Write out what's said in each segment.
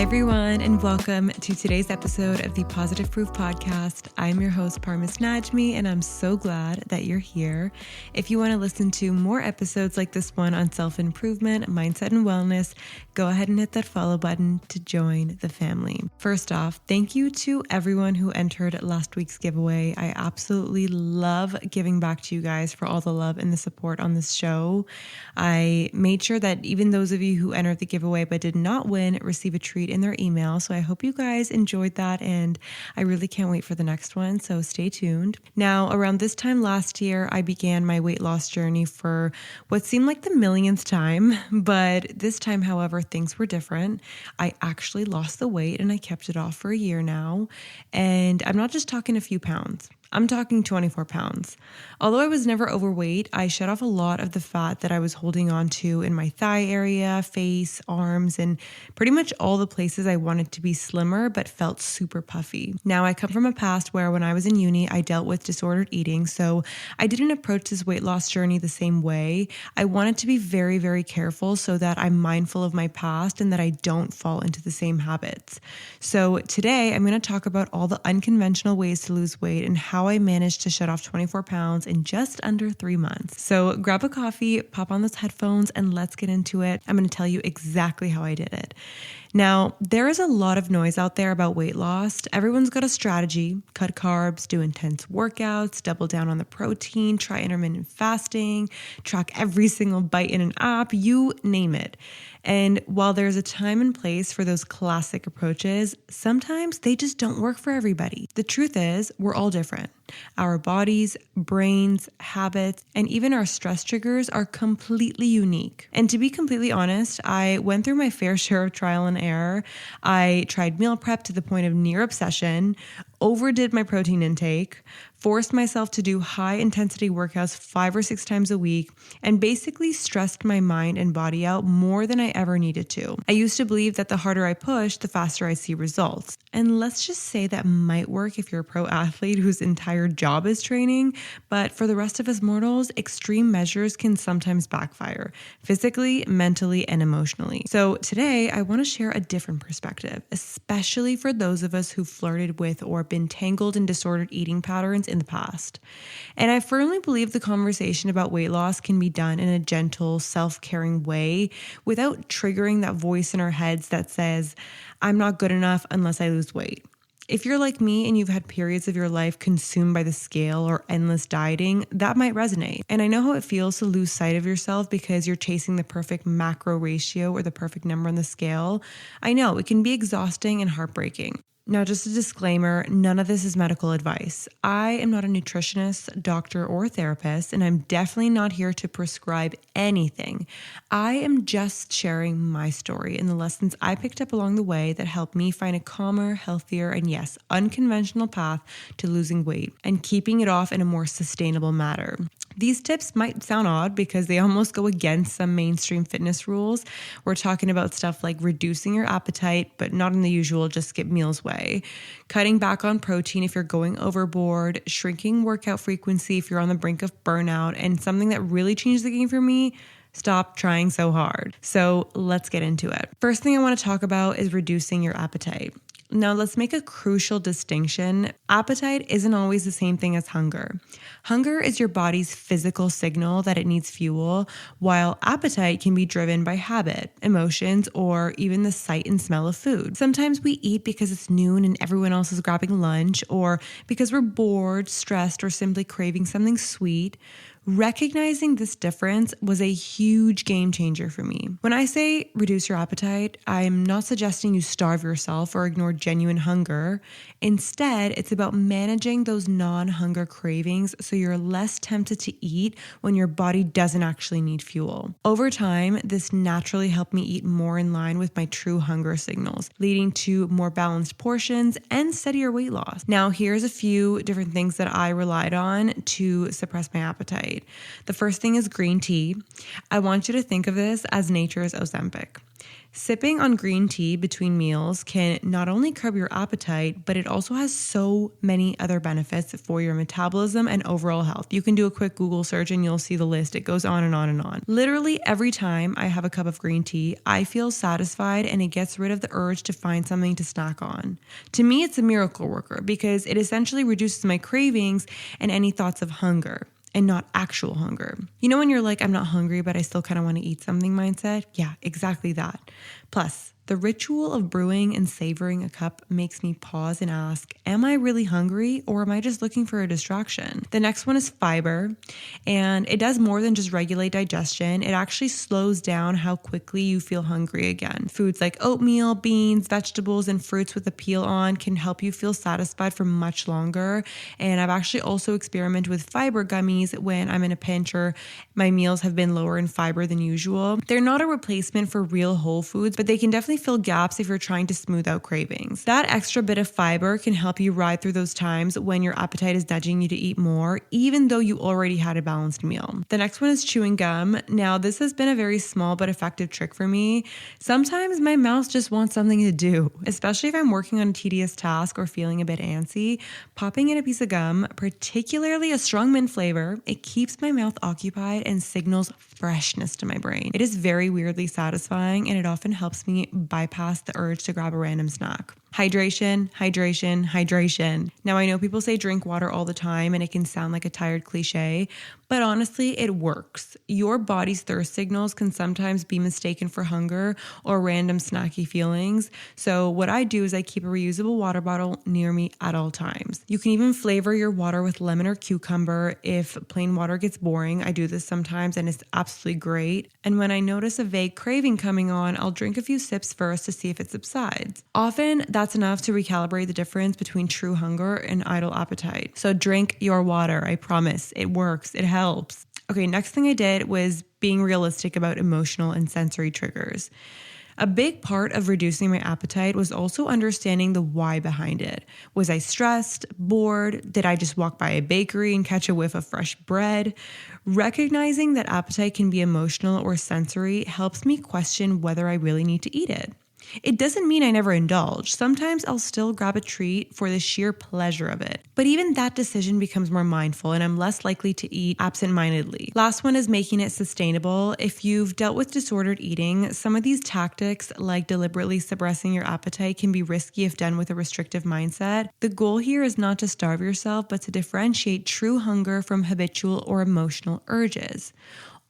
everyone, and welcome to today's episode of the Positive Proof Podcast. I'm your host, Parmis Najmi, and I'm so glad that you're here. If you want to listen to more episodes like this one on self-improvement, mindset, and wellness, go ahead and hit that follow button to join the family. First off, thank you to everyone who entered last week's giveaway. I absolutely love giving back to you guys for all the love and the support on this show. I made sure that even those of you who entered the giveaway but did not win receive a treat in their email. So I hope you guys enjoyed that, and I really can't wait for the next one. So stay tuned. Now, around this time last year, I began my weight loss journey for what seemed like the millionth time. But this time, however, things were different. I actually lost the weight and I kept it off for a year now. And I'm not just talking a few pounds. I'm talking 24 pounds. Although I was never overweight, I shed off a lot of the fat that I was holding on to in my thigh area, face, arms, and pretty much all the places I wanted to be slimmer but felt super puffy. Now, I come from a past where when I was in uni, I dealt with disordered eating, so I didn't approach this weight loss journey the same way. I wanted to be very, very careful so that I'm mindful of my past and that I don't fall into the same habits. So today, I'm going to talk about all the unconventional ways to lose weight and how I managed to shed off 24 pounds in just under 3 months. So grab a coffee, pop on those headphones, and let's get into it. I'm going to tell you exactly how I did it. Now, there is a lot of noise out there about weight loss. Everyone's got a strategy: cut carbs, do intense workouts, double down on the protein, try intermittent fasting, track every single bite in an app, you name it. And while there's a time and place for those classic approaches, sometimes they just don't work for everybody. The truth is, we're all different. Our bodies, brains, habits, and even our stress triggers are completely unique. And to be completely honest, I went through my fair share of trial and error. I tried meal prep to the point of near obsession, overdid my protein intake, forced myself to do high intensity workouts 5 or 6 times a week, and basically stressed my mind and body out more than I ever needed to. I used to believe that the harder I push, the faster I see results. And let's just say that might work if you're a pro athlete whose entire job is training, but for the rest of us mortals, extreme measures can sometimes backfire, physically, mentally, and emotionally. So today, I want to share a different perspective, especially for those of us who flirted with or been tangled in disordered eating patterns in the past. And I firmly believe the conversation about weight loss can be done in a gentle, self-caring way without triggering that voice in our heads that says, I'm not good enough unless I lose weight. If you're like me and you've had periods of your life consumed by the scale or endless dieting, that might resonate. And I know how it feels to lose sight of yourself because you're chasing the perfect macro ratio or the perfect number on the scale. I know it can be exhausting and heartbreaking. Now, just a disclaimer, none of this is medical advice. I am not a nutritionist, doctor, or therapist, and I'm definitely not here to prescribe anything. I am just sharing my story and the lessons I picked up along the way that helped me find a calmer, healthier, and yes, unconventional path to losing weight and keeping it off in a more sustainable manner. These tips might sound odd because they almost go against some mainstream fitness rules. We're talking about stuff like reducing your appetite, but not in the usual just skip meals way. Cutting back on protein if you're going overboard, shrinking workout frequency if you're on the brink of burnout, and something that really changed the game for me: stop trying so hard. So let's get into it. First thing I want to talk about is reducing your appetite. Now, let's make a crucial distinction. Appetite isn't always the same thing as hunger. Hunger is your body's physical signal that it needs fuel, while appetite can be driven by habit, emotions, or even the sight and smell of food. Sometimes we eat because it's noon and everyone else is grabbing lunch, or because we're bored, stressed, or simply craving something sweet. Recognizing this difference was a huge game changer for me. When I say reduce your appetite, I'm not suggesting you starve yourself or ignore genuine hunger. Instead, it's about managing those non-hunger cravings so you're less tempted to eat when your body doesn't actually need fuel. Over time, this naturally helped me eat more in line with my true hunger signals, leading to more balanced portions and steadier weight loss. Now, here's a few different things that I relied on to suppress my appetite. appetite. The first thing is green tea. I want you to think of this as nature's Ozempic. Sipping on green tea between meals can not only curb your appetite, but it also has so many other benefits for your metabolism and overall health. You can do a quick Google search and you'll see the list. It goes on and on and on. Literally every time I have a cup of green tea, I feel satisfied and it gets rid of the urge to find something to snack on. To me, it's a miracle worker because it essentially reduces my cravings and any thoughts of hunger. And not actual hunger. You know when you're like, I'm not hungry, but I still kind of want to eat something mindset? Yeah, exactly that. Plus, the ritual of brewing and savoring a cup makes me pause and ask, am I really hungry or am I just looking for a distraction? The next one is fiber, and it does more than just regulate digestion. It actually slows down how quickly you feel hungry again. Foods like oatmeal, beans, vegetables, and fruits with a peel on can help you feel satisfied for much longer. And I've actually also experimented with fiber gummies when I'm in a pinch or my meals have been lower in fiber than usual. They're not a replacement for real whole foods, but they can definitely fill gaps if you're trying to smooth out cravings. That extra bit of fiber can help you ride through those times when your appetite is nudging you to eat more, even though you already had a balanced meal. The next one is chewing gum. Now, this has been a very small but effective trick for me. Sometimes my mouth just wants something to do, especially if I'm working on a tedious task or feeling a bit antsy. Popping in a piece of gum, particularly a strong mint flavor, it keeps my mouth occupied and signals freshness to my brain. It is very weirdly satisfying and it often helps me bypass the urge to grab a random snack. Hydration, hydration, hydration. Now, I know people say drink water all the time and it can sound like a tired cliche, but honestly, it works. Your body's thirst signals can sometimes be mistaken for hunger or random snacky feelings. So what I do is I keep a reusable water bottle near me at all times. You can even flavor your water with lemon or cucumber if plain water gets boring. I do this sometimes and it's absolutely great. And when I notice a vague craving coming on, I'll drink a few sips first to see if it subsides. Often, that's enough to recalibrate the difference between true hunger and idle appetite. So drink your water. I promise. It works. It helps. Okay, next thing I did was being realistic about emotional and sensory triggers. A big part of reducing my appetite was also understanding the why behind it. Was I stressed, bored? Did I just walk by a bakery and catch a whiff of fresh bread? Recognizing that appetite can be emotional or sensory helps me question whether I really need to eat it. It doesn't mean I never indulge. Sometimes I'll still grab a treat for the sheer pleasure of it. But even that decision becomes more mindful and I'm less likely to eat absent-mindedly. Last one is making it sustainable. If you've dealt with disordered eating, some of these tactics, like deliberately suppressing your appetite, can be risky if done with a restrictive mindset. The goal here is not to starve yourself, but to differentiate true hunger from habitual or emotional urges.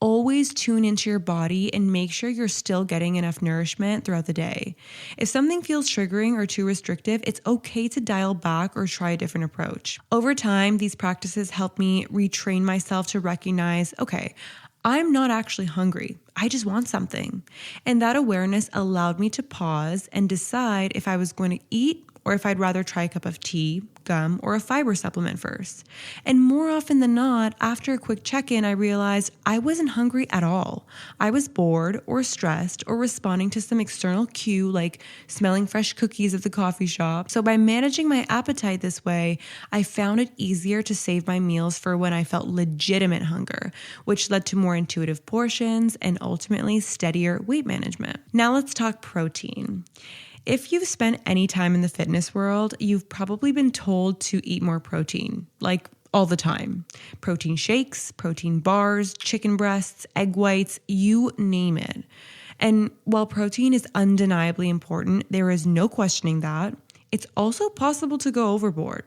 Always tune into your body and make sure you're still getting enough nourishment throughout the day. If something feels triggering or too restrictive, it's okay to dial back or try a different approach. Over time, these practices help me retrain myself to recognize, okay, I'm not actually hungry. I just want something. And that awareness allowed me to pause and decide if I was going to eat or if I'd rather try a cup of tea, gum, or a fiber supplement first. And more often than not, after a quick check-in, I realized I wasn't hungry at all. I was bored or stressed or responding to some external cue like smelling fresh cookies at the coffee shop. So by managing my appetite this way, I found it easier to save my meals for when I felt legitimate hunger, which led to more intuitive portions and ultimately steadier weight management. Now let's talk protein. If you've spent any time in the fitness world, you've probably been told to eat more protein, like all the time. Protein shakes, protein bars, chicken breasts, egg whites, you name it. And while protein is undeniably important, there is no questioning that, it's also possible to go overboard.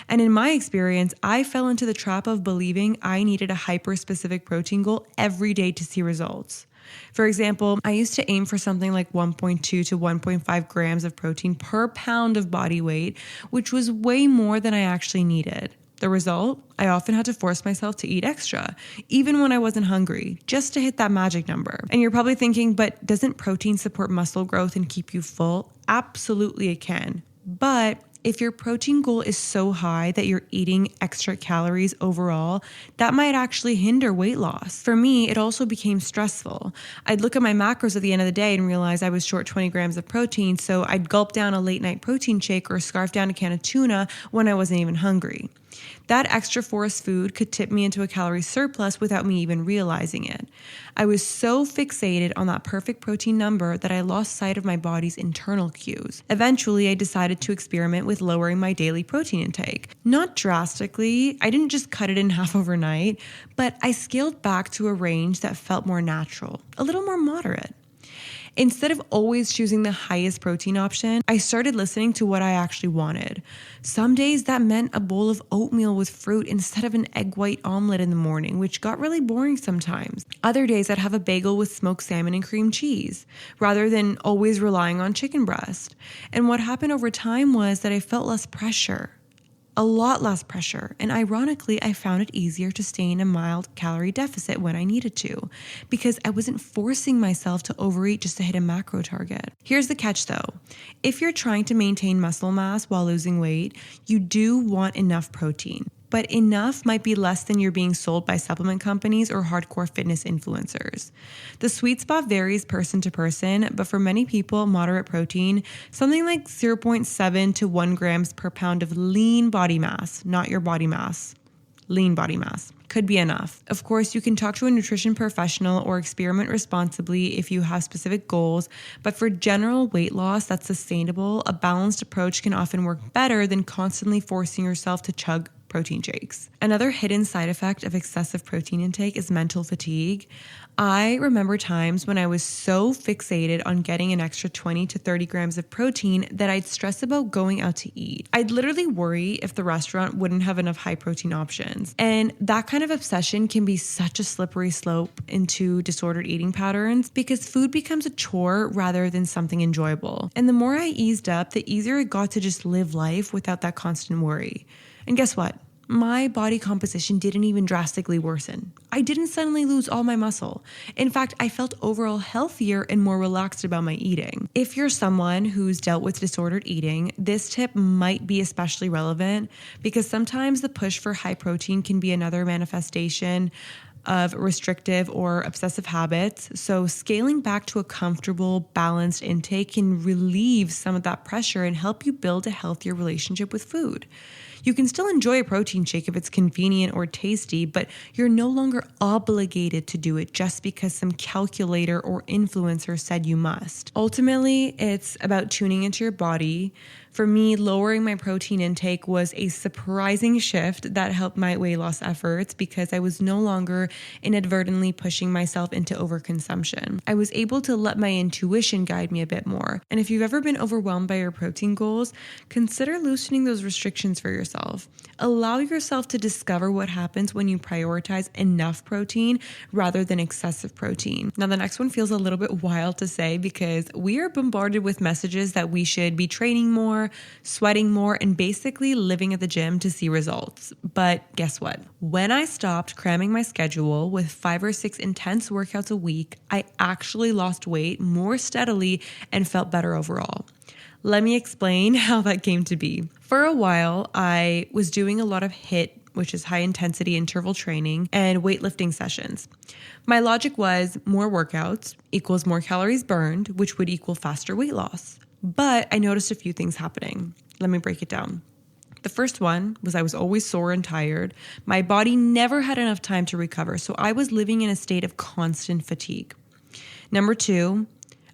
And in my experience, I fell into the trap of believing I needed a hyper-specific protein goal every day to see results. For example, I used to aim for something like 1.2 to 1.5 grams of protein per pound of body weight, which was way more than I actually needed. The result? I often had to force myself to eat extra, even when I wasn't hungry, just to hit that magic number. And you're probably thinking, but doesn't protein support muscle growth and keep you full? Absolutely it can. But if your protein goal is so high that you're eating extra calories overall, that might actually hinder weight loss. For me, it also became stressful. I'd look at my macros at the end of the day and realize I was short 20 grams of protein, so I'd gulp down a late night protein shake or scarf down a can of tuna when I wasn't even hungry. That extra forced food could tip me into a calorie surplus without me even realizing it. I was so fixated on that perfect protein number that I lost sight of my body's internal cues. Eventually, I decided to experiment with lowering my daily protein intake. Not drastically, I didn't just cut it in half overnight, but I scaled back to a range that felt more natural, a little more moderate. Instead of always choosing the highest protein option, I started listening to what I actually wanted. Some days that meant a bowl of oatmeal with fruit instead of an egg white omelet in the morning, which got really boring sometimes. Other days I'd have a bagel with smoked salmon and cream cheese, rather than always relying on chicken breast. And what happened over time was that I felt less pressure. A lot less pressure, and ironically, I found it easier to stay in a mild calorie deficit when I needed to, because I wasn't forcing myself to overeat just to hit a macro target. Here's the catch though. If you're trying to maintain muscle mass while losing weight, you do want enough protein. But enough might be less than you're being sold by supplement companies or hardcore fitness influencers. The sweet spot varies person to person, but for many people, moderate protein, something like 0.7 to 1 grams per pound of lean body mass, not your body mass, lean body mass, could be enough. Of course, you can talk to a nutrition professional or experiment responsibly if you have specific goals, but for general weight loss that's sustainable, a balanced approach can often work better than constantly forcing yourself to chug protein shakes. Another hidden side effect of excessive protein intake is mental fatigue. I remember times when I was so fixated on getting an extra 20 to 30 grams of protein that I'd stress about going out to eat. I'd literally worry if the restaurant wouldn't have enough high protein options. And that kind of obsession can be such a slippery slope into disordered eating patterns because food becomes a chore rather than something enjoyable. And the more I eased up, the easier it got to just live life without that constant worry. And guess what? My body composition didn't even drastically worsen. I didn't suddenly lose all my muscle. In fact, I felt overall healthier and more relaxed about my eating. If you're someone who's dealt with disordered eating, this tip might be especially relevant because sometimes the push for high protein can be another manifestation of restrictive or obsessive habits. So scaling back to a comfortable, balanced intake can relieve some of that pressure and help you build a healthier relationship with food. You can still enjoy a protein shake if it's convenient or tasty, but you're no longer obligated to do it just because some calculator or influencer said you must. Ultimately, it's about tuning into your body. For me, lowering my protein intake was a surprising shift that helped my weight loss efforts because I was no longer inadvertently pushing myself into overconsumption. I was able to let my intuition guide me a bit more. And if you've ever been overwhelmed by your protein goals, consider loosening those restrictions for yourself. Allow yourself to discover what happens when you prioritize enough protein rather than excessive protein. Now, the next one feels a little bit wild to say because we are bombarded with messages that we should be training more, sweating more, and basically living at the gym to see results. But guess what? When I stopped cramming my schedule with 5 or 6 intense workouts a week, I actually lost weight more steadily and felt better overall. Let me explain how that came to be. For a while, I was doing a lot of HIIT, which is high intensity interval training, and weightlifting sessions. My logic was more workouts equals more calories burned, which would equal faster weight loss. But I noticed a few things happening. Let me break it down. The first one was I was always sore and tired. My body never had enough time to recover, so I was living in a state of constant fatigue. Number 2,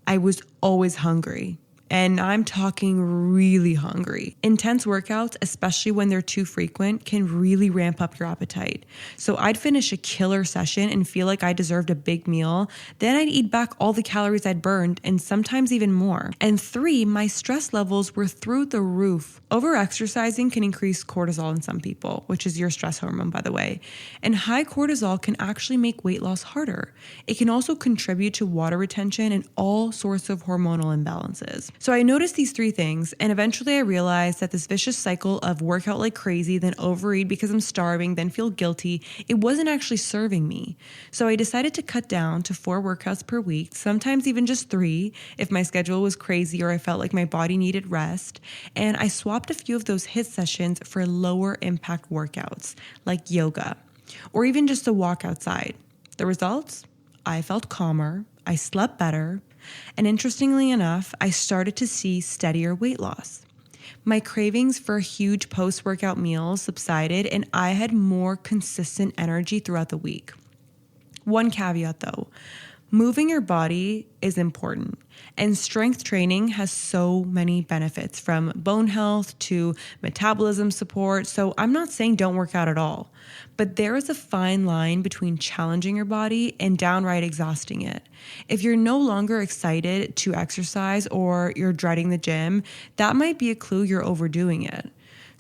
I was always hungry. And I'm talking really hungry. Intense workouts, especially when they're too frequent, can really ramp up your appetite. So I'd finish a killer session and feel like I deserved a big meal. Then I'd eat back all the calories I'd burned and sometimes even more. And 3, my stress levels were through the roof. Overexercising can increase cortisol in some people, which is your stress hormone, by the way. And high cortisol can actually make weight loss harder. It can also contribute to water retention and all sorts of hormonal imbalances. So I noticed these 3 things, and eventually I realized that this vicious cycle of work out like crazy, then overeat because I'm starving, then feel guilty, it wasn't actually serving me. So I decided to cut down to 4 workouts per week, sometimes even just 3 if my schedule was crazy or I felt like my body needed rest. And I swapped a few of those HIIT sessions for lower impact workouts like yoga or even just a walk outside. The results? I felt calmer, I slept better, and interestingly enough, I started to see steadier weight loss. My cravings for huge post-workout meals subsided, and I had more consistent energy throughout the week. One caveat though, moving your body is important, and strength training has so many benefits from bone health to metabolism support. So I'm not saying don't work out at all, but there is a fine line between challenging your body and downright exhausting it. If you're no longer excited to exercise or you're dreading the gym, that might be a clue you're overdoing it.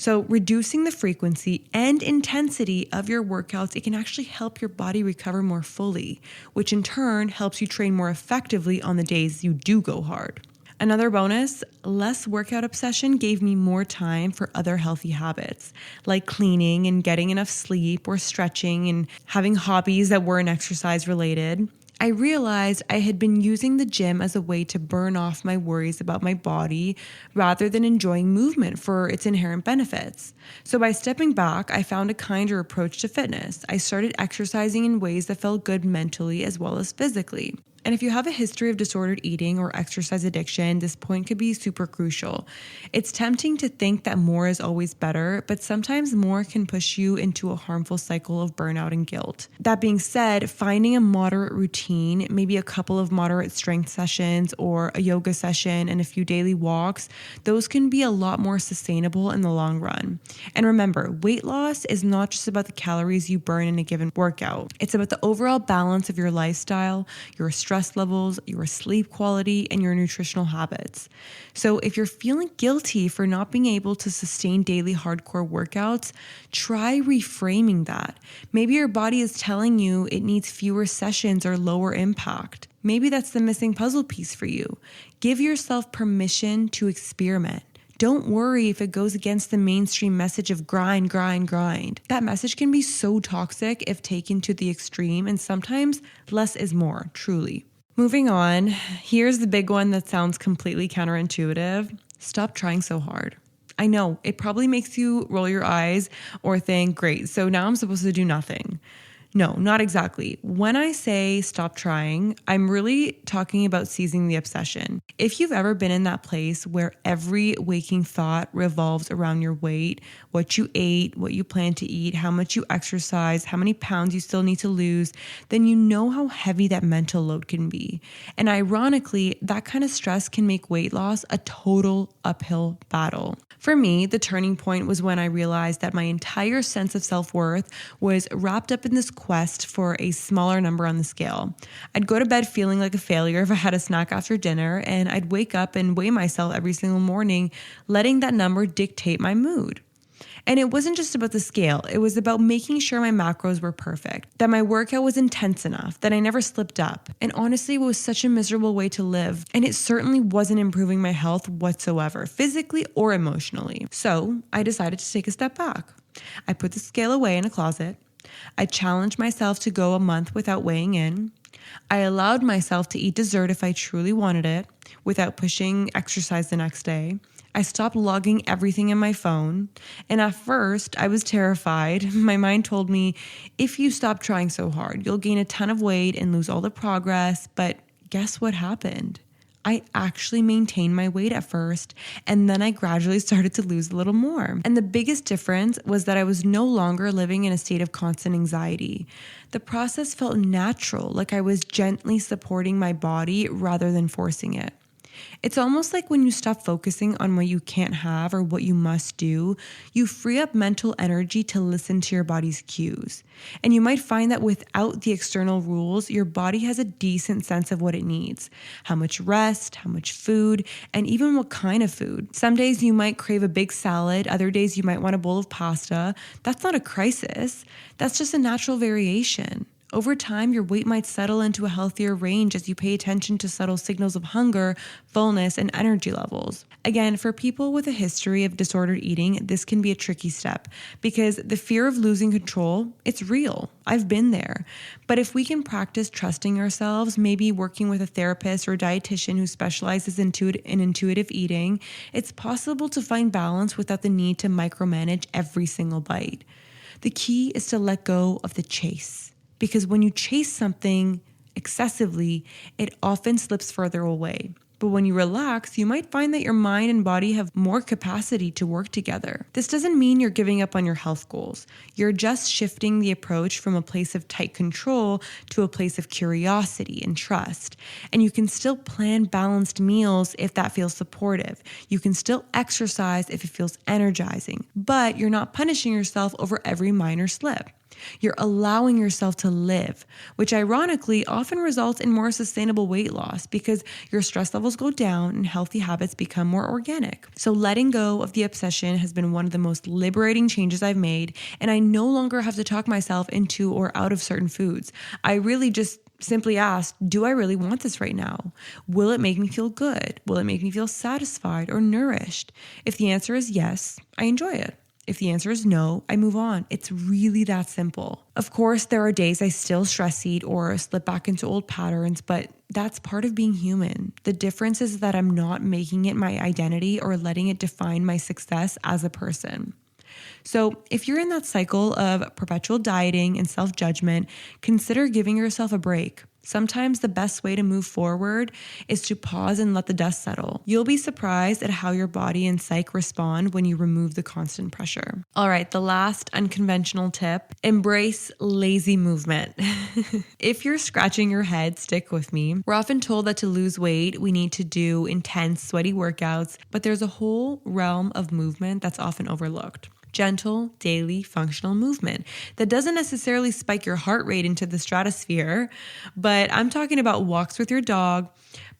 So reducing the frequency and intensity of your workouts, it can actually help your body recover more fully, which in turn helps you train more effectively on the days you do go hard. Another bonus, less workout obsession gave me more time for other healthy habits, like cleaning and getting enough sleep or stretching and having hobbies that weren't exercise related. I realized I had been using the gym as a way to burn off my worries about my body rather than enjoying movement for its inherent benefits. So by stepping back, I found a kinder approach to fitness. I started exercising in ways that felt good mentally as well as physically. And if you have a history of disordered eating or exercise addiction, this point could be super crucial. It's tempting to think that more is always better, but sometimes more can push you into a harmful cycle of burnout and guilt. That being said, finding a moderate routine, maybe a couple of moderate strength sessions or a yoga session and a few daily walks, those can be a lot more sustainable in the long run. And remember, weight loss is not just about the calories you burn in a given workout. It's about the overall balance of your lifestyle, your stress levels, your sleep quality, and your nutritional habits. So if you're feeling guilty for not being able to sustain daily hardcore workouts, try reframing that. Maybe your body is telling you it needs fewer sessions or lower impact. Maybe that's the missing puzzle piece for you. Give yourself permission to experiment. Don't worry if it goes against the mainstream message of grind, grind, grind. That message can be so toxic if taken to the extreme, and sometimes less is more, truly. Moving on, here's the big one that sounds completely counterintuitive. Stop trying so hard. I know, it probably makes you roll your eyes or think, great, so now I'm supposed to do nothing. No, not exactly. When I say stop trying, I'm really talking about seizing the obsession. If you've ever been in that place where every waking thought revolves around your weight, what you ate, what you plan to eat, how much you exercise, how many pounds you still need to lose, then you know how heavy that mental load can be. And ironically, that kind of stress can make weight loss a total uphill battle. For me, the turning point was when I realized that my entire sense of self-worth was wrapped up in this quest for a smaller number on the scale. I'd go to bed feeling like a failure if I had a snack after dinner, and I'd wake up and weigh myself every single morning, letting that number dictate my mood. And it wasn't just about the scale. It was about making sure my macros were perfect, that my workout was intense enough, that I never slipped up. And honestly, it was such a miserable way to live. And it certainly wasn't improving my health whatsoever, physically or emotionally. So I decided to take a step back. I put the scale away in a closet. I challenged myself to go a month without weighing in. I allowed myself to eat dessert if I truly wanted it, without pushing exercise the next day. I stopped logging everything in my phone. And at first, I was terrified. My mind told me, if you stop trying so hard, you'll gain a ton of weight and lose all the progress. But guess what happened? I actually maintained my weight at first, and then I gradually started to lose a little more. And the biggest difference was that I was no longer living in a state of constant anxiety. The process felt natural, like I was gently supporting my body rather than forcing it. It's almost like when you stop focusing on what you can't have or what you must do, you free up mental energy to listen to your body's cues. And you might find that without the external rules, your body has a decent sense of what it needs. How much rest, how much food, and even what kind of food. Some days you might crave a big salad, other days you might want a bowl of pasta. That's not a crisis. That's just a natural variation. Over time, your weight might settle into a healthier range as you pay attention to subtle signals of hunger, fullness, and energy levels. Again, for people with a history of disordered eating, this can be a tricky step because the fear of losing control, it's real. I've been there. But if we can practice trusting ourselves, maybe working with a therapist or a dietitian who specializes in intuitive eating, it's possible to find balance without the need to micromanage every single bite. The key is to let go of the chase. Because when you chase something excessively, it often slips further away. But when you relax, you might find that your mind and body have more capacity to work together. This doesn't mean you're giving up on your health goals. You're just shifting the approach from a place of tight control to a place of curiosity and trust. And you can still plan balanced meals if that feels supportive. You can still exercise if it feels energizing, but you're not punishing yourself over every minor slip. You're allowing yourself to live, which ironically often results in more sustainable weight loss because your stress levels go down and healthy habits become more organic. So letting go of the obsession has been one of the most liberating changes I've made, and I no longer have to talk myself into or out of certain foods. I really just simply ask, do I really want this right now? Will it make me feel good? Will it make me feel satisfied or nourished? If the answer is yes, I enjoy it. If the answer is no, I move on. It's really that simple. Of course, there are days I still stress eat or slip back into old patterns, but that's part of being human. The difference is that I'm not making it my identity or letting it define my success as a person. So if you're in that cycle of perpetual dieting and self-judgment, consider giving yourself a break. Sometimes the best way to move forward is to pause and let the dust settle. You'll be surprised at how your body and psyche respond when you remove the constant pressure. All right, the last unconventional tip, embrace lazy movement. If you're scratching your head, stick with me. We're often told that to lose weight, we need to do intense, sweaty workouts, but there's a whole realm of movement that's often overlooked. Gentle, daily, functional movement that doesn't necessarily spike your heart rate into the stratosphere, but I'm talking about walks with your dog,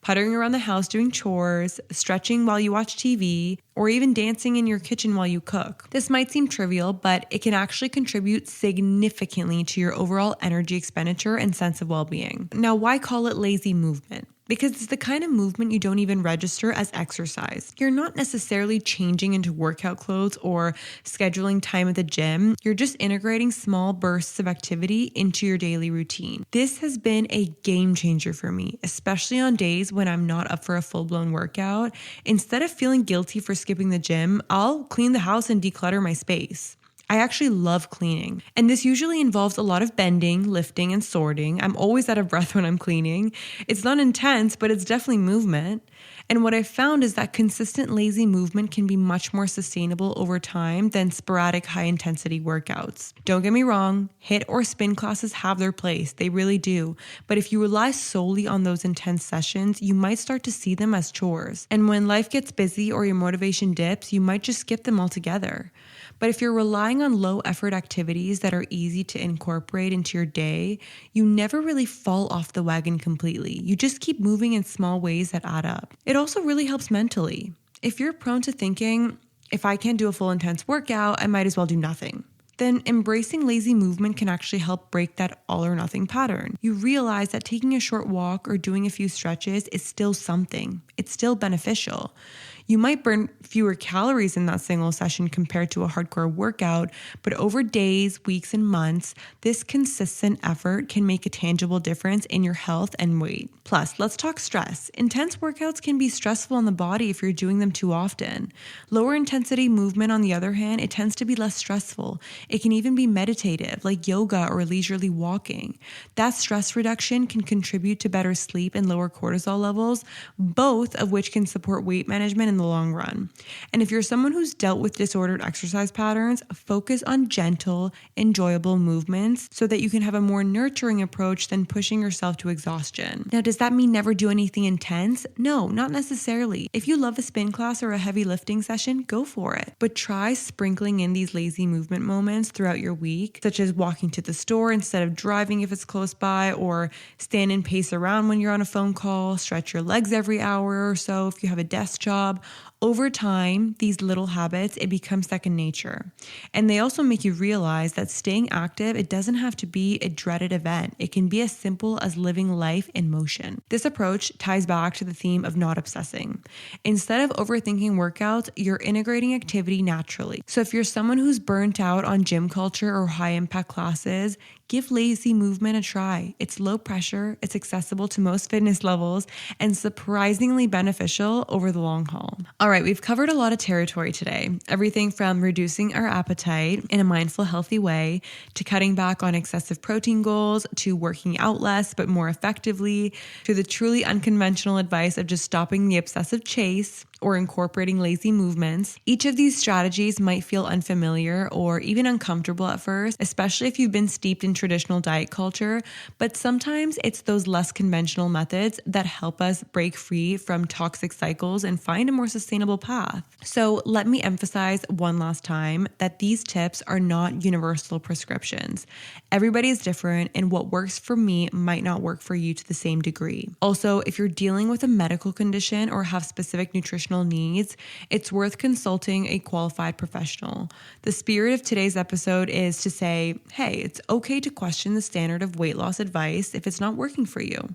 puttering around the house doing chores, stretching while you watch TV, or even dancing in your kitchen while you cook. This might seem trivial, but it can actually contribute significantly to your overall energy expenditure and sense of well-being. Now, why call it lazy movement? Because it's the kind of movement you don't even register as exercise. You're not necessarily changing into workout clothes or scheduling time at the gym. You're just integrating small bursts of activity into your daily routine. This has been a game changer for me, especially on days when I'm not up for a full-blown workout. Instead of feeling guilty for skipping the gym, I'll clean the house and declutter my space. I actually love cleaning, and this usually involves a lot of bending, lifting, and sorting. I'm always out of breath when I'm cleaning. It's not intense, but it's definitely movement. And what I've found is that consistent lazy movement can be much more sustainable over time than sporadic high-intensity workouts. Don't get me wrong, HIIT or spin classes have their place. They really do. But if you rely solely on those intense sessions, you might start to see them as chores. And when life gets busy or your motivation dips, you might just skip them altogether. But if you're relying on low effort activities that are easy to incorporate into your day, you never really fall off the wagon completely. You just keep moving in small ways that add up. It also really helps mentally. If you're prone to thinking, if I can't do a full intense workout, I might as well do nothing, then embracing lazy movement can actually help break that all or nothing pattern. You realize that taking a short walk or doing a few stretches is still something. It's still beneficial. You might burn fewer calories in that single session compared to a hardcore workout, but over days, weeks, and months, this consistent effort can make a tangible difference in your health and weight. Plus, let's talk stress. Intense workouts can be stressful on the body if you're doing them too often. Lower intensity movement, on the other hand, it tends to be less stressful. It can even be meditative, like yoga or leisurely walking. That stress reduction can contribute to better sleep and lower cortisol levels, both of which can support weight management in the long run. And if you're someone who's dealt with disordered exercise patterns, focus on gentle, enjoyable movements so that you can have a more nurturing approach than pushing yourself to exhaustion. Now, does that mean never do anything intense? No, not necessarily. If you love a spin class or a heavy lifting session, go for it. But try sprinkling in these lazy movement moments throughout your week, such as walking to the store instead of driving if it's close by, or stand and pace around when you're on a phone call, stretch your legs every hour or so if you have a desk job. Over time, these little habits, it becomes second nature. And they also make you realize that staying active, it doesn't have to be a dreaded event. It can be as simple as living life in motion. This approach ties back to the theme of not obsessing. Instead of overthinking workouts, you're integrating activity naturally. So if you're someone who's burnt out on gym culture or high impact classes, Give lazy movement a try. It's low pressure, it's accessible to most fitness levels, and surprisingly beneficial over the long haul. All right, we've covered a lot of territory today. Everything from reducing our appetite in a mindful, healthy way, to cutting back on excessive protein goals, to working out less but more effectively, to the truly unconventional advice of just stopping the obsessive chase or incorporating lazy movements. Each of these strategies might feel unfamiliar or even uncomfortable at first, especially if you've been steeped in traditional diet culture, but sometimes it's those less conventional methods that help us break free from toxic cycles and find a more sustainable path. So let me emphasize one last time that these tips are not universal prescriptions. Everybody is different, and what works for me might not work for you to the same degree. Also, if you're dealing with a medical condition or have specific nutritional needs, it's worth consulting a qualified professional. The spirit of today's episode is to say, hey, it's okay to question the standard of weight loss advice if it's not working for you.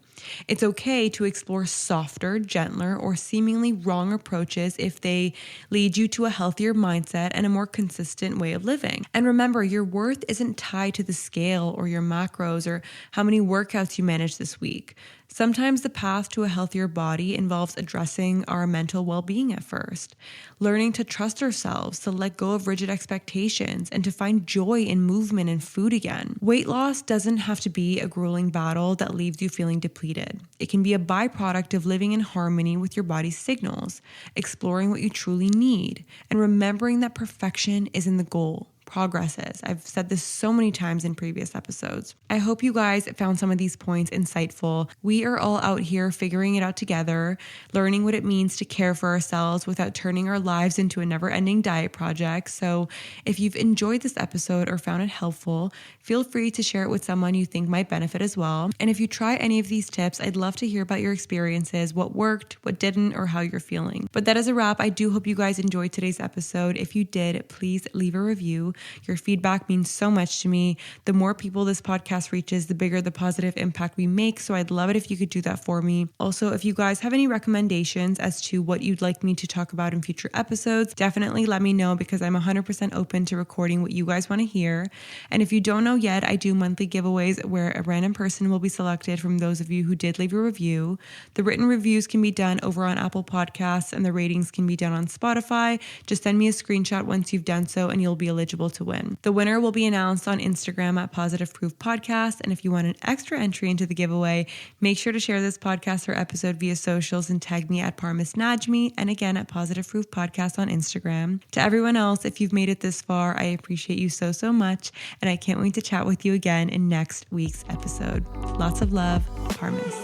It's okay to explore softer, gentler, or seemingly wrong approaches if they lead you to a healthier mindset and a more consistent way of living. And remember, your worth isn't tied to the scale or your macros or how many workouts you manage this week. Sometimes the path to a healthier body involves addressing our mental well-being at first, learning to trust ourselves, to let go of rigid expectations, and to find joy in movement and food again. Weight loss doesn't have to be a grueling battle that leaves you feeling depleted. It can be a byproduct of living in harmony with your body's signals, exploring what you truly need, and remembering that perfection isn't the goal. Progress is. I've said this so many times in previous episodes. I hope you guys found some of these points insightful. We are all out here figuring it out together, learning what it means to care for ourselves without turning our lives into a never-ending diet project. So if you've enjoyed this episode or found it helpful, feel free to share it with someone you think might benefit as well. And if you try any of these tips, I'd love to hear about your experiences, what worked, what didn't, or how you're feeling. But that is a wrap. I do hope you guys enjoyed today's episode. If you did, please leave a review. Your feedback means so much to me. The more people this podcast reaches, the bigger the positive impact we make. So I'd love it if you could do that for me. Also, if you guys have any recommendations as to what you'd like me to talk about in future episodes, definitely let me know because I'm 100% open to recording what you guys want to hear. And if you don't know yet, I do monthly giveaways where a random person will be selected from those of you who did leave a review. The written reviews can be done over on Apple Podcasts and the ratings can be done on Spotify. Just send me a screenshot once you've done so and you'll be eligible to win. The winner will be announced on Instagram at Positive Proof Podcast. And if you want an extra entry into the giveaway, make sure to share this podcast or episode via socials and tag me at Parmis Najmi and again at Positive Proof Podcast on Instagram. To everyone else, if you've made it this far, I appreciate you so, so much. And I can't wait to chat with you again in next week's episode. Lots of love, Parmis.